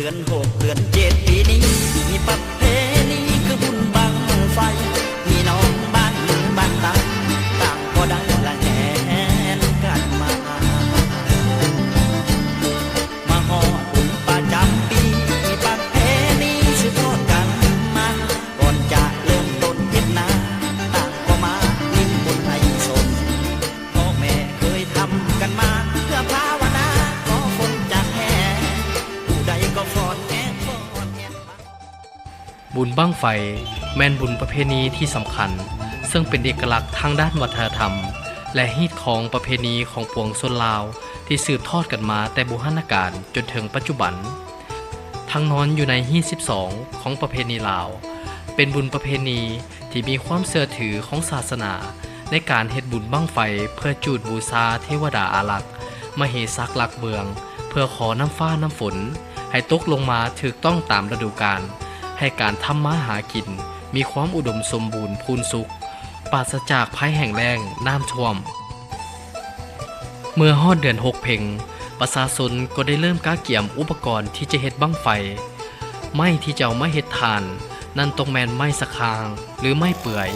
อน6 เดือน 7ปีนี้มีประเพณีคือบุญบังไฟพี่น้องบ้านต่างก็ได้ละแหนกันมาฮอดบุญประจำปีมีประเพณีสืบทอดกันมาก่อนจะเริ่มต้นเฮ็ดนาต่างก็มาลิ้มบุญให้สนพ่อแม่เคยทำกันมาเพื่อภาวนาขอฝนจากแห่ผู้ใดก็ฟอนแห่บุญบั้งไฟแม่นบุญประเพณีที่สำคัญซึ่งเป็นเอกลักษณ์ทางด้านวัฒนธรรมและฮีตของประเพณีของปวงชนลาวที่สืบทอดกันมาแต่โบราณกาลจนถึงปัจจุบันทั้งนอนอยู่ในฮีต12ของประเพณีลาวเป็นบุญประเพณีที่มีความเชื่อถือของศาสนาในการเฮ็ดบุญบั้งไฟเพื่อจูดบูชาเทวดาอารักษ์มเหสักหลักเมืองเพื่อขอน้ำฟ้าน้ำฝนให้ตกลงมาถูกต้องตามฤดูกาลให้การทำมาหากินมีความอุดมสมบูรณ์พูนสุขปราศจากภัยแห้งแล้งน้ำท่วมเมื่อฮอดเดือน6เพ็งประชาชนก็ได้เริ่มกะเกี่ยมอุปกรณ์ที่จะเฮ็ดบั้งไฟไม้ที่จะเอามาเฮ็ดทานนั่นต้องแม่นไม้สะคางหรือไม้เปื่อย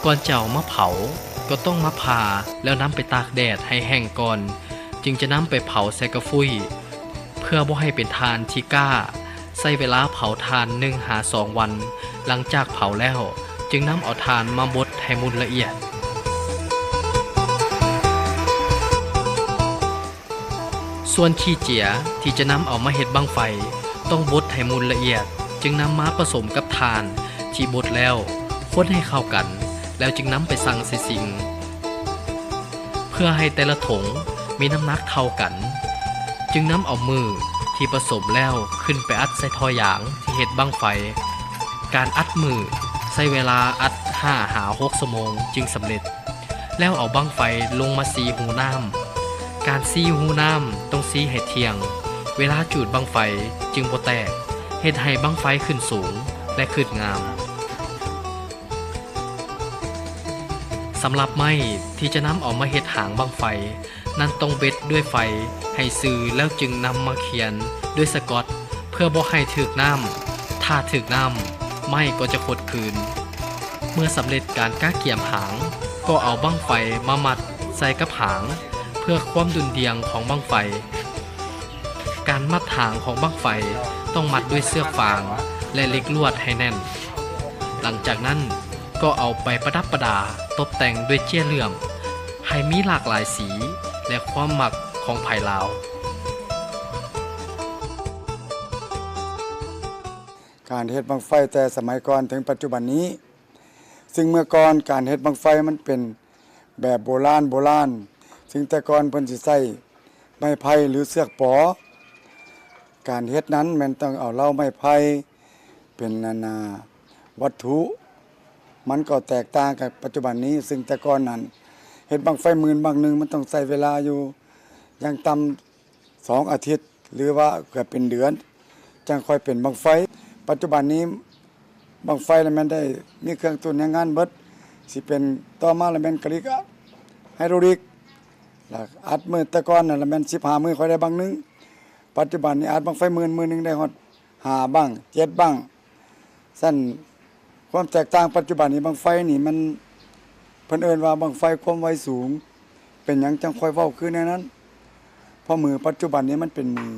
ก่อนจะเอามาเผาก็ต้องมาผ่าแล้วนำไปตากแดดให้แห้งก่อนจึงจะนำไปเผาใส่กระฟุ้ยเพื่อบ่ให้เป็นทานที่กล้าใช้เวลาเผาทาน1-2 วันหลังจากเผาแล้วจึงนำเอาทานมาบดให้มุนละเอียดส่วนขี้เจียที่จะนำเอามาเฮ็ดบั้งไฟต้องบดให้มุนละเอียดจึงนำมาผสมกับทานที่บดแล้วคนให้เข้ากันแล้วจึงนำไปสั่งใส่สิงเพื่อให้แต่ละถุงมีน้ำหนักเท่ากันจึงนำเอามือที่ผสมแล้วขึ้นไปอัดใส่ท่อยางที่เฮ็ดบั้งไฟการอัดมือใช้เวลาอัด5-6 ชั่วโมงจึงสำเร็จแล้วเอาบั้งไฟลงมาสีหูน้ำการสีหูน้ำต้องสีให้เที่ยงเวลาจูดบั้งไฟจึงบ่แตกเฮ็ดให้บั้งไฟขึ้นสูงและขึ้นงามสำหรับไม้ที่จะนำเอามาเฮ็ดหางบั้งไฟนั้นต้องเบ็ดด้วยไฟให้ซื่อแล้วจึงนำมาเขียนด้วยสกอตเพื่อบ่ให้ถึกน้ำถ้าถึกน้ำไม้ก็จะขดคืนเมื่อสำเร็จการก้าเกี่ยมหางก็เอาบั้งไฟมามัดใส่กับหางเพื่อความดุลเดียงของบั้งไฟการมัดหางของบั้งไฟต้องมัดด้วยเสื้อฟางและเหล็กลวดให้แน่นหลังจากนั้นก็เอาไปประดับประดาตกแต่งด้วยเจี้ยเหลื่อมให้มีหลากหลายสีและความหมักของไผ่ลาวการเฮ็ดบั้งไฟแต่สมัยก่อนถึงปัจจุบันนี้ซึ่งเมื่อก่อนการเฮ็ดบั้งไฟมันเป็นแบบโบราณซึ่งแต่ก่อนเพิ่นสิใช้ไม้ไผ่หรือเสือกปอการเฮ็ดนั้นมันต้องเอาเหล้าไม้ไผ่เป็นนาวัตถุมันก็แตกต่างกับปัจจุบันนี้ซึ่งแต่ก่อนนั้นเฮ็ดบั้งไฟหมื่นบั้งนึงมันต้องใช้เวลาอยู่อย่างต่ำ2 อาทิตย์หรือว่าเกือบเป็นเดือนจังค่อยเป็นบั้งไฟปัจจุบันนี้บั้งไฟแล้วมันได้มีเครื่องตุนงานเบิดสิเป็นต่อมาแล้วมันกะลิกไฮโดรลิกแล้วอัดมือแต่ก่อนน่ะแล้วมัน15มื้อค่อยได้บั้งนึงปัจจุบันนี้อัดบั้งไฟหมื่นนึงได้ฮอด5บั้ง7บั้งซั่นความแตกต่างปัจจุบันนี้บั้งไฟนี่มันเพิ่นเอิ้นว่าบั้งไฟความไวสูงเป็นหยังจังค่อยเว้าคือในนั้นเพราะมือปัจจุบันนี้มันเป็นมือ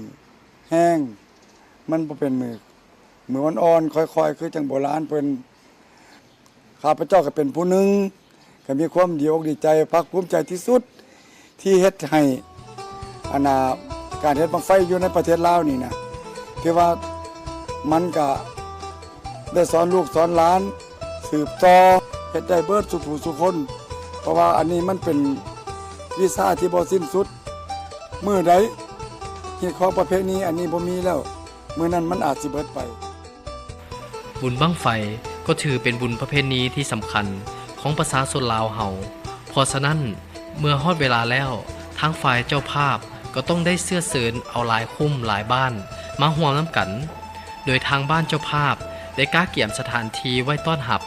แห้งมันบ่เป็นมืออ่อนๆค่อยๆคือจังโบราณเพิ่นข้าพเจ้าก็เป็นผู้หนึ่งก็มีความดีอกดีใจภาคภูมิใจที่สุดที่เฮ็ดให้การเฮ็ดบั้งไฟอยู่ในประเทศลาวนี่นะที่ว่ามันก็ได้สอนลูกสอนหลานสืบต่อเฮ็ดได้เบิดสุผู้สุคนเพราะว่าอันนี้มันเป็นวิชาที่บ่สิ้นสุดมื้อใดเฮ็ดของประเพณีอันนี้บ่มีแล้วมื้อนั้นมันอาจสิเบิดไปบุญบั้งไฟก็ถือเป็นบุญประเพณีที่สำคัญของประชาชนลาวเฮาเพราะฉะนั้นเมื่อฮอดเวลาแล้วทางฝ่ายเจ้าภาพก็ต้องได้เสื้อเสริญเอาหลายคุ้มหลายบ้านมาร่วมน้ำกันโดยทางบ้านเจ้าภาพได้กะเกี่ยมสถานที่ไว้ต้อนรับ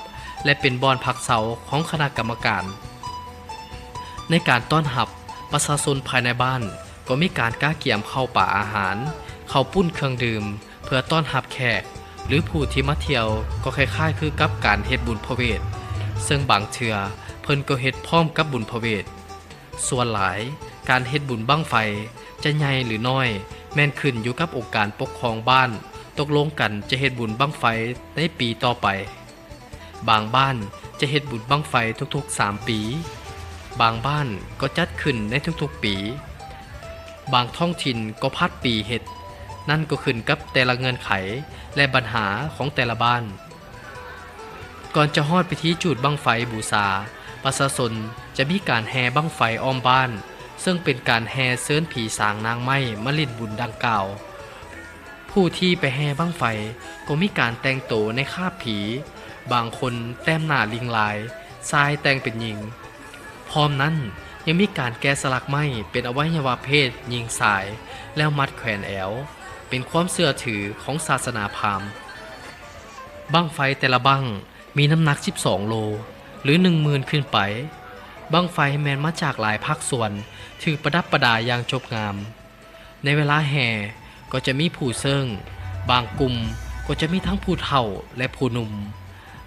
และเป็นบอนพักเสาของคณะกรรมการในการต้อนรับประชาชนภายในบ้านก็มีการกะเกี่ยมข้าวป่าอาหารข้าวปุ้นเครื่องดื่ม เพื่อต้อนรับแขกหรือผู้ที่มาเที่ยวก็คล้ายๆคือกับการเฮ็ดบุญพระเวทซึ่งบางเทื่อเพิ่นก็เฮ็ดพร้อมกับบุญพระเวทส่วนหลายการเฮ็ดบุญบั้งไฟจะใหญ่หรือน้อยแม่นขึ้นอยู่กับองค์การปกครองบ้านตกลงกันจะเฮ็ดบุญบั้งไฟในปีต่อไปบางบ้านจะเฮ็ดบุญบั้งไฟทุกๆ3ปีบางบ้านก็จัดขึ้นในทุกๆปีบางท้องถิ่นก็พัดปีเฮ็ดนั่นก็ขึ้นกับแต่ละเงื่อนไขและปัญหาของแต่ละบ้านก่อนจะฮอดพิธีจุดบั้งไฟบูชาประชาชนจะมีการแห่บั้งไฟอ้อมบ้านซึ่งเป็นการแห่เชิญผีสางนางไม้มาเล่นบุญดังกล่าวผู้ที่ไปแห่บั้งไฟก็มีการแต่งโตวในคราบผีบางคนแต้มหน้าลิงลายชายแต่งเป็นหญิงพร้อมนั้นยังมีการแกะสลักไม้เป็นอวัยวะเพศหญิงสายแล้วมัดแขวนแอวเป็นความเชื่อถือของศาสนาพราหมณ์บั้งไฟแต่ละบั้งมีน้ำหนัก12โลหรือ 10,000 ขึ้นไปบั้งไฟแมนมาจากหลายภาคส่วนถือประดับประดาอย่างจบงามในเวลาแห่ก็จะมีผู้เซิ่งบางกลุ่มก็จะมีทั้งผู้เฒ่าและผู้หนุ่ม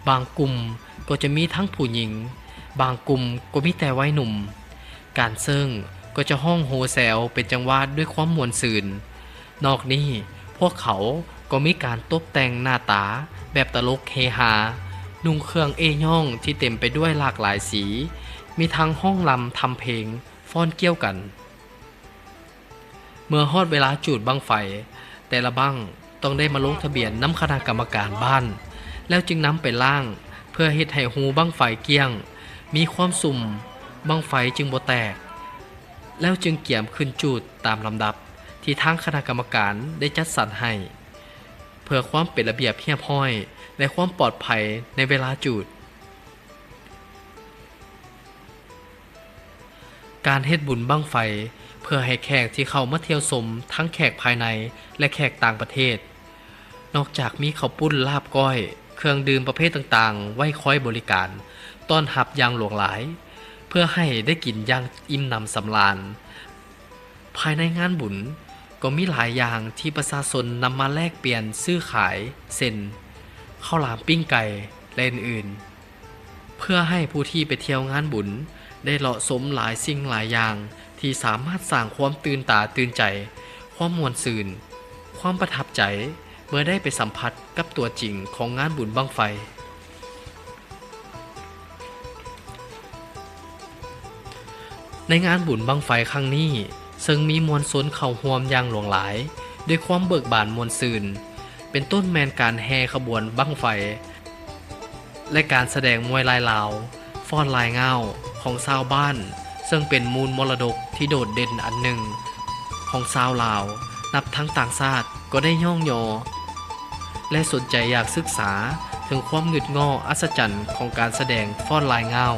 บางกลุ่มก็จะมีทั้งผู้หญิงบางกลุ่มก็มีแต่วัยหนุ่มการเซิ่งก็จะห้องโฮแซลเป็นจังหวะด้วยความม่วนซื่นนอกนี้พวกเขาก็มีการตกแต่งหน้าตาแบบตลกเฮฮานุ่งเครื่องเอย่องที่เต็มไปด้วยหลากหลายสีมีทั้งห้องลำทำเพลงฟ้อนเกี่ยวกันเมื่อฮอดเวลาจุดบั้งไฟแต่ละบั้งต้องได้มาลงทะเบียนนำคณะกรรมการบ้านแล้วจึงนำไปล่างเพื่อเฮ็ดให้หูบั้งไฟเกี้ยงมีความสุ่มบั้งไฟจึงบ่แตกแล้วจึงเกี่ยมขึ้นจุดตามลำดับที่ทางคณะกรรมการได้จัดสรรให้เพื่อความเป็นระเบียบเรียบร้อยและความปลอดภัยในเวลาจุดการเฮ็ดบุญบั้งไฟเพื่อให้แขกที่เข้ามาเที่ยวชมทั้งแขกภายในและแขกต่างประเทศนอกจากมีข้าวปุ้นลาบก้อยเครื่องดื่มประเภทต่างๆไว้คอยบริการต้อนรับอย่างหลวงหลายเพื่อให้ได้กินอย่างอิ่มหนำสำราญภายในงานบุญก็มีหลายอย่างที่ประชาชนนำมาแลกเปลี่ยนซื้อขายเช่นข้าวหลามปิ้งไก่และอื่นๆเพื่อให้ผู้ที่ไปเที่ยวงานบุญได้เลาะสมหลายสิ่งหลายอย่างที่สามารถสร้างความตื่นตาตื่นใจความม่วนซื่นความประทับใจเมื่อได้ไปสัมผัสกับตัวจริงของงานบุญบั้งไฟในงานบุญบั้งไฟครั้งนี้ซึ่งมีมวลชนเข้าร่วมอย่างหลวงหลายด้วยความเบิกบานมวลซื่นเป็นต้นแมนการแห่ขบวนบั้งไฟและการแสดงมวยลายลาวฟ้อนลายเงาของชาวบ้านซึ่งเป็นมูลมรดกที่โดดเด่นอันหนึ่งของชาวลาวนับทั้งต่างชาติก็ได้ย่องยอและสนใจอยากศึกษาถึงความงึดงออัศจรรย์ของการแสดงฟ้อนลายเงา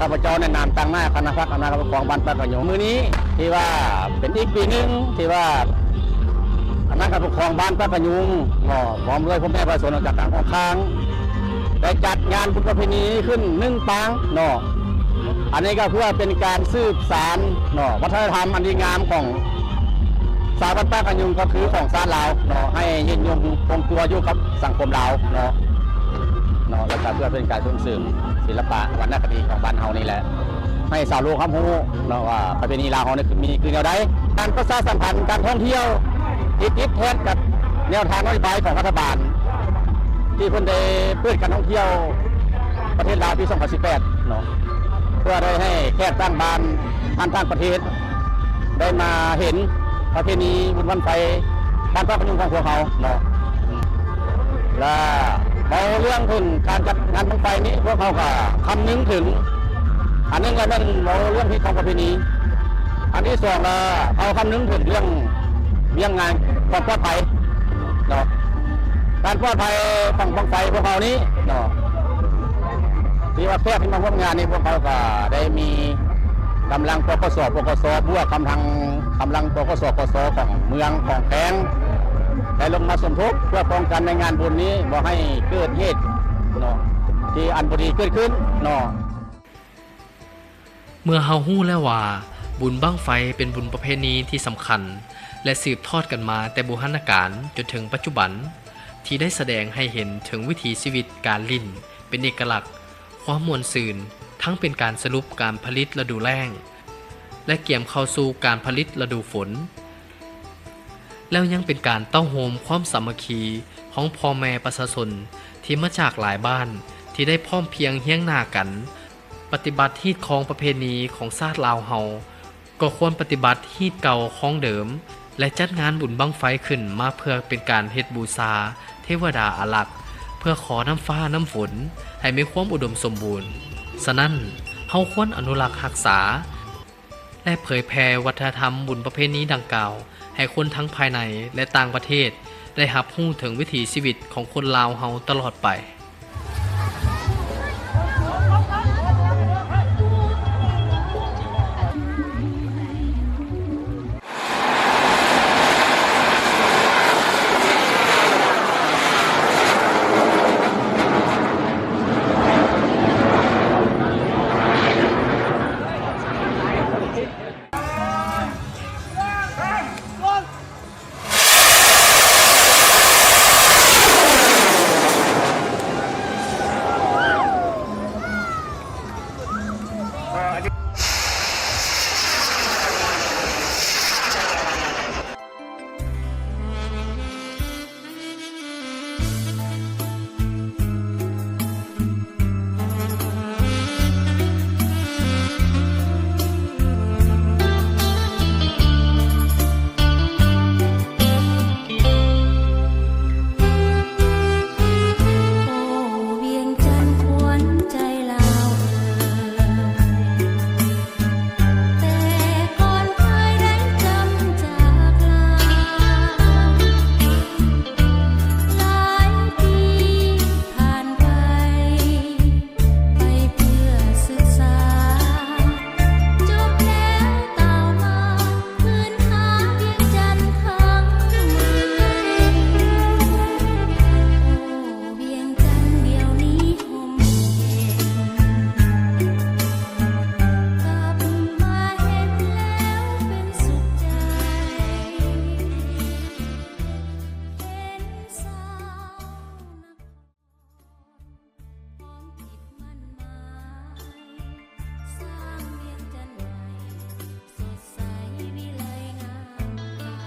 ข้าพเจ้าในนามตั้งหน้าคณะพระคณะกรรมการบ้านปากกระหยงมือนี้ที่ว่าเป็นอีกปีหนึ่งที่ว่าคณะกรรมการบ้านปากกระหยงพร้อมด้วยพ่อแม่ประชาชนจากต่างของค้างได้จัดงานบุญประเพณีขึ้น1 ปางอันนี้ก็เพื่อเป็นการสืบสานวัฒนธรรมอันดีงามของชาวบ้านปากกระหยงก็คือของชาติลาวให้ยืนยงคงตัวอยู่กับสังคมลาวแล้วก็เพื่อเป็นการส่งเสริมศิลปะวรรณคดีของบ้านเฮานี่แหละให้ชาวโลกรับรู้ว่าประเพณีลาวเฮานี่มีคือแนวใดการประชาสัมพันธ์การท่องเที่ยวติดแทนกับแนวทางนโยบายของรัฐบาลที่เพิ่นได้เปิดการท่องเที่ยวประเทศลาวปี 2018 พื่อได้ให้แขกต่างบ้านต่างประเทศ ได้มาเห็นประเพณีบุญบั้งไฟบ้านพระพยุงของพวกเขาเนาะและเราเรื่องทุนการจัดงานบั้งไฟนี้พวกเขาก็คำนึงถึงอันนึงก็เป็นเราเรื่องที่ของประเพณีอันที่สองเราเอาคำนึงถึงเรื่องงานความปลอดภัยเนาะการปลอดภัยของบั้งไฟพวกเขานี้เนาะที่ว่าแขกที่มาร่วมงานนี้พวกเขาก็ได้มีกำลังปกสบวกกำลังปกสของเมืองของแขงได้ลงมาสมทบเพื่อป้องกันในงานบุญนี้บ่ให้เกิดเหตุเนาะที่อันบ่ดีเกิดขึ้นเนาะ เมื่อเฮาฮู้แล้วว่าบุญบั้งไฟเป็นบุญประเพณีที่สำคัญและสืบทอดกันมาแต่โบราณกาลจนถึงปัจจุบันที่ได้แสดงให้เห็นถึงวิถีชีวิตการลิ้นเป็นเอกลักษณ์ความม่วนซื่นทั้งเป็นการสรุปการผลิตฤดูแล้งและเกี่ยมเข้าสู่การผลิตฤดูฝนแล้วยังเป็นการเต้าโฮมความสามัคคีของพ่อแม่ประชาชนที่มาจากหลายบ้านที่ได้พร้อมเพรียงเฮี้ยงหน้ากันปฏิบัติฮีตของประเพณีของชาติลาวเฮาก็ควรปฏิบัติฮีตเก่าของเดิมและจัดงานบุญบั้งไฟขึ้นมาเพื่อเป็นการเฮ็ดบูชาเทวดาอารักษ์เพื่อขอน้ำฟ้าน้ำฝนให้มีความอุดมสมบูรณ์ฉะนั้นเฮาควรอนุรักษ์รักษาและเผยแพร่วัฒนธรรมบุญประเพณีดังกล่าวให้คนทั้งภายในและต่างประเทศได้รับรู้ถึงวิถีชีวิตของคนลาวเฮาตลอดไป